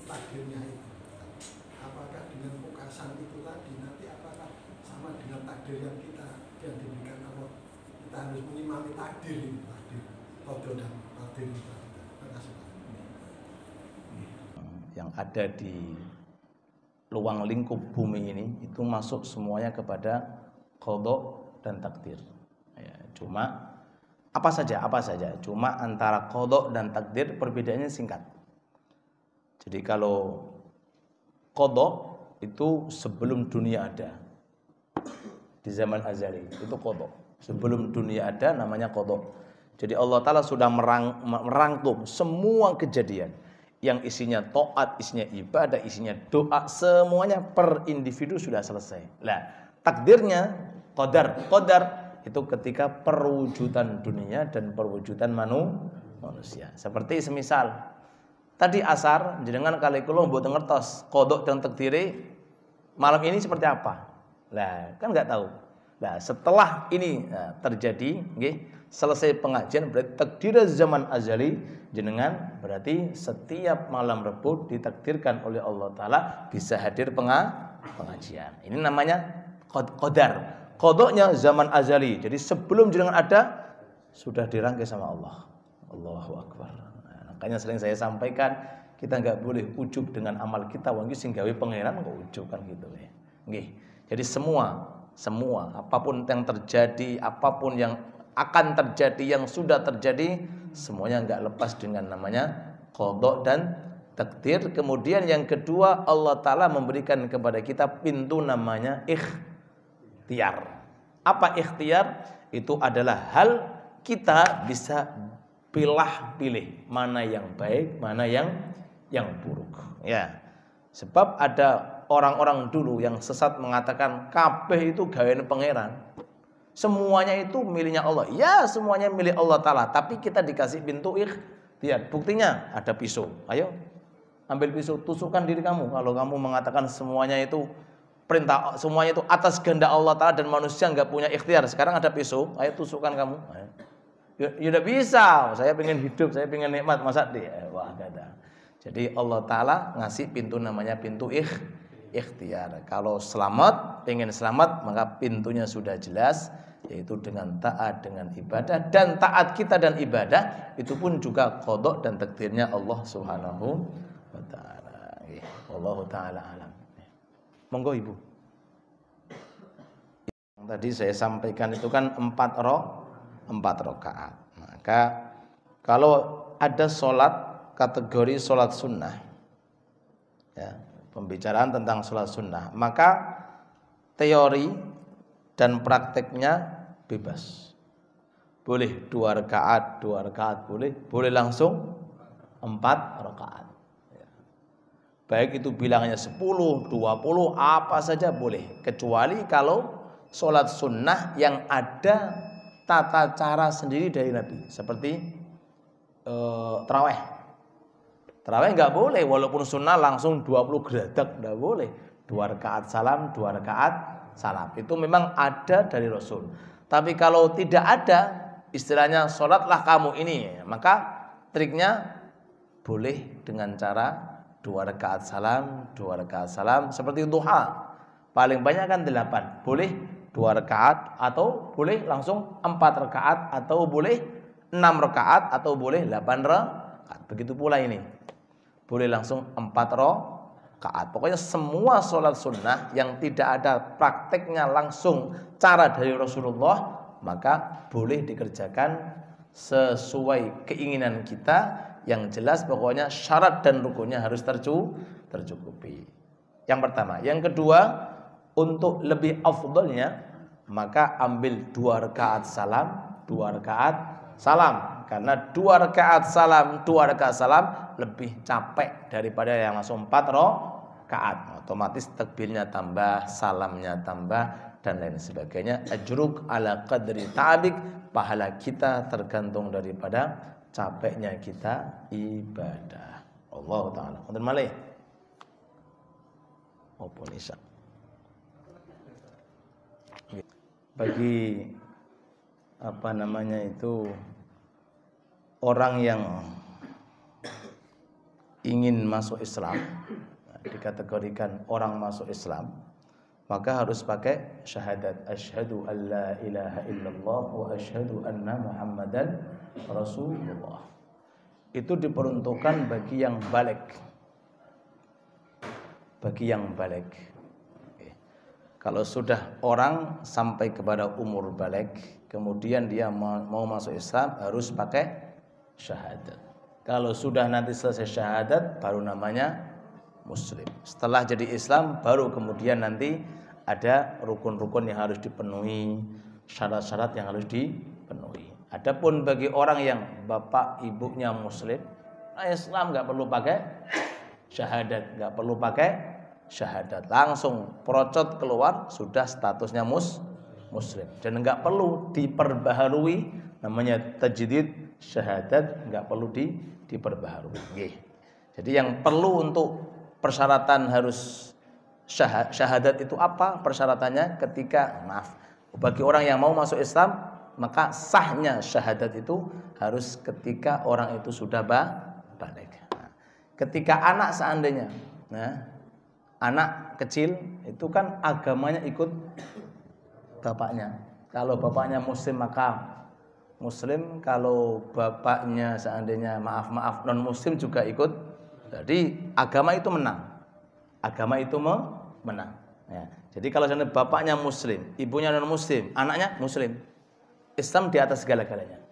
takdirnya itu. Apakah dengan pukasan itu tadi nanti apakah sama dengan takdir yang kita yang diberikan Allah? Kita harus mengimani takdir ini, takdir qada dan takdir itu. Terima kasih Pak. Yang ada di luang lingkup bumi ini itu masuk semuanya kepada qada dan takdir. Ya, cuma apa saja, cuma antara qada dan takdir perbedaannya singkat. Jadi kalau qada itu sebelum dunia ada, di zaman azali itu qada. Sebelum dunia ada namanya qada. Jadi Allah Ta'ala sudah merangkum semua kejadian yang isinya taat, isinya ibadah, isinya doa, semuanya per individu sudah selesai. Nah, takdirnya qadar itu ketika perwujudan dunia dan perwujudan manusia. Seperti semisal tadi asar jenengan kali kula mboten ngertos qada dan takdire malam ini seperti apa. Lah, kan enggak tahu. Nah, setelah ini terjadi, nggih, selesai pengajian berarti takdir zaman azali jenengan berarti setiap malam Rabu ditakdirkan oleh Allah Ta'ala bisa hadir pengajian. Ini namanya qadar. Qadanya zaman azali. Jadi sebelum jenengan ada sudah dirangkai sama Allah. Allahu Akbar. Nah, makanya sering saya sampaikan kita nggak boleh ujub dengan amal kita. Wong iki sing gawe pangeran kok ujub kan gitu ya. Nggih. Jadi semua apapun yang terjadi, apapun yang akan terjadi, yang sudah terjadi, semuanya enggak lepas dengan namanya qada dan takdir. Kemudian yang kedua, Allah Ta'ala memberikan kepada kita pintu namanya ikhtiar. Apa ikhtiar? Itu adalah hal kita bisa pilih mana yang baik, mana yang buruk. Ya. Sebab ada orang-orang dulu yang sesat mengatakan kabeh itu gaweane pangeran. Semuanya itu miliknya Allah. Ya, semuanya milik Allah Ta'ala. Tapi kita dikasih pintu ikhtiar. Buktinya ada pisau. Ayo, ambil pisau, tusukkan diri kamu. Kalau kamu mengatakan semuanya itu perintah, semuanya itu atas kehendak Allah Ta'ala dan manusia nggak punya ikhtiar. Sekarang ada pisau, ayo tusukkan kamu. Ayo. Ya udah bisa. Saya pengen hidup, saya pengen nikmat. Masa dia? Wah, gak ada. Jadi Allah Ta'ala ngasih pintu namanya pintu ikhtiar. Kalau pengen selamat, maka pintunya sudah jelas, yaitu dengan taat, dengan ibadah. Dan taat kita dan ibadah itu pun juga qada dan takdirnya Allah Subhanahu wa Ta'ala. Wallahu ta'ala alam. Monggo Ibu. Yang tadi saya sampaikan itu kan 4 rakaat. Maka kalau ada sholat kategori sholat sunnah, ya, pembicaraan tentang sholat sunnah, maka teori dan prakteknya bebas. Boleh 2 rakaat boleh langsung 4 rakaat. Ya. Baik itu bilangnya 10, 20, apa saja boleh. Kecuali kalau sholat sunnah yang ada tata cara sendiri dari Nabi. Seperti tarawih. Tarawih enggak boleh, walaupun sunnah langsung 20 geradak, enggak boleh. 2 rakaat salam, 2 rakaat salam. Itu memang ada dari Rasul. Tapi kalau tidak ada, istilahnya sholatlah kamu ini, maka triknya boleh dengan cara 2 rakaat salam, 2 rakaat salam. Seperti duha, paling banyak kan 8. Boleh 2 rakaat, atau boleh langsung 4 rakaat, atau boleh 6 rakaat, atau boleh 8 rakaat. Begitu pula ini, boleh langsung 4 rakaat. Pokoknya semua sholat sunnah yang tidak ada prakteknya langsung cara dari Rasulullah, maka boleh dikerjakan sesuai keinginan kita. Yang jelas pokoknya syarat dan rukunnya harus tercukupi. Yang pertama. Yang kedua, untuk lebih afdalnya, maka ambil 2 rakaat salam, 2 rakaat salam. Karena 2 rakaat salam, 2 rakaat salam lebih capek daripada yang langsung 4 rakaat. Otomatis takbirnya tambah, salamnya tambah, dan lain sebagainya. Ajruk ala qadri ta'abik, pahala kita tergantung daripada capeknya kita ibadah. Allah Ta'ala. Wonten malih. Apa nisa? Bagi apa namanya itu, orang yang ingin masuk Islam, dikategorikan orang masuk Islam, maka harus pakai syahadat asyhadu alla ilaha illallah wa asyhadu anna muhammadan rasulullah. Itu diperuntukkan bagi yang baligh. Bagi yang baligh. Kalau sudah orang sampai kepada umur baligh, kemudian dia mau masuk Islam, harus pakai syahadat. Kalau sudah nanti selesai syahadat, baru namanya muslim. Setelah jadi Islam, baru kemudian nanti ada rukun-rukun yang harus dipenuhi, syarat-syarat yang harus dipenuhi. Adapun bagi orang yang bapak ibunya muslim, Islam nggak perlu pakai syahadat, nggak perlu pakai syahadat, langsung procot keluar sudah statusnya muslim, dan nggak perlu diperbaharui, namanya tajdid syahadat, nggak perlu diperbaharui. Jadi yang perlu untuk persyaratan harus syahadat itu apa? Persyaratannya ketika bagi orang yang mau masuk Islam, maka sahnya syahadat itu harus ketika orang itu sudah baligh. Ketika anak seandainya, anak kecil itu kan agamanya ikut bapaknya. Kalau bapaknya muslim maka muslim, kalau bapaknya seandainya maaf non muslim juga ikut. Jadi agama itu menang. Agama itu menang. Ya. Jadi kalau seandainya bapaknya muslim, ibunya non muslim, anaknya muslim, Islam di atas segala-galanya.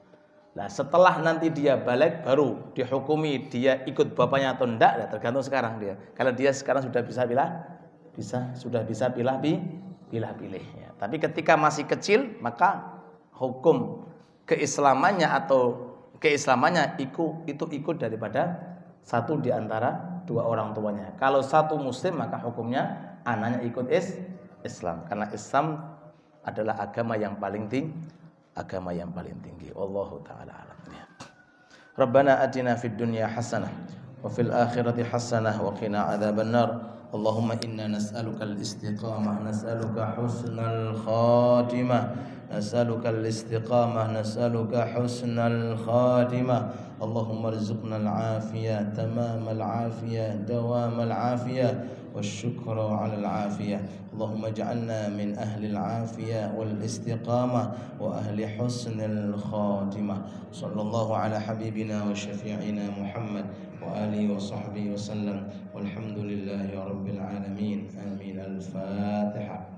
Nah, setelah nanti dia baligh baru dihukumi dia ikut bapaknya atau enggak, ya tergantung sekarang dia. Kalau dia sekarang sudah bisa pilih. Ya. Tapi ketika masih kecil, maka hukum keislamannya itu ikut daripada satu di antara dua orang tuanya. Kalau satu muslim, maka hukumnya anaknya ikut Islam, karena Islam adalah agama yang paling tinggi. Wallahu taala alam. Rabbana atina fid dunya hasanah wa fil akhirati hasanah wa qina adzabannar. Allahumma inna nas'aluka al-istiqamah, nas'aluka husnal khatimah, nas'aluka al-istiqamah, nas'aluka husnal khatimah. Allahumma arzuqna al-afiyah, tamam al-afiyah, dawam al-afiyah, والشكر على العافية. اللهم اجعلنا من أهل العافية والاستقامة وأهل حسن الخاتمة. صلى الله على حبيبنا وشفيعنا محمد وآله وصحبه وسلم، والحمد لله رب العالمين. آمين. الفاتحة.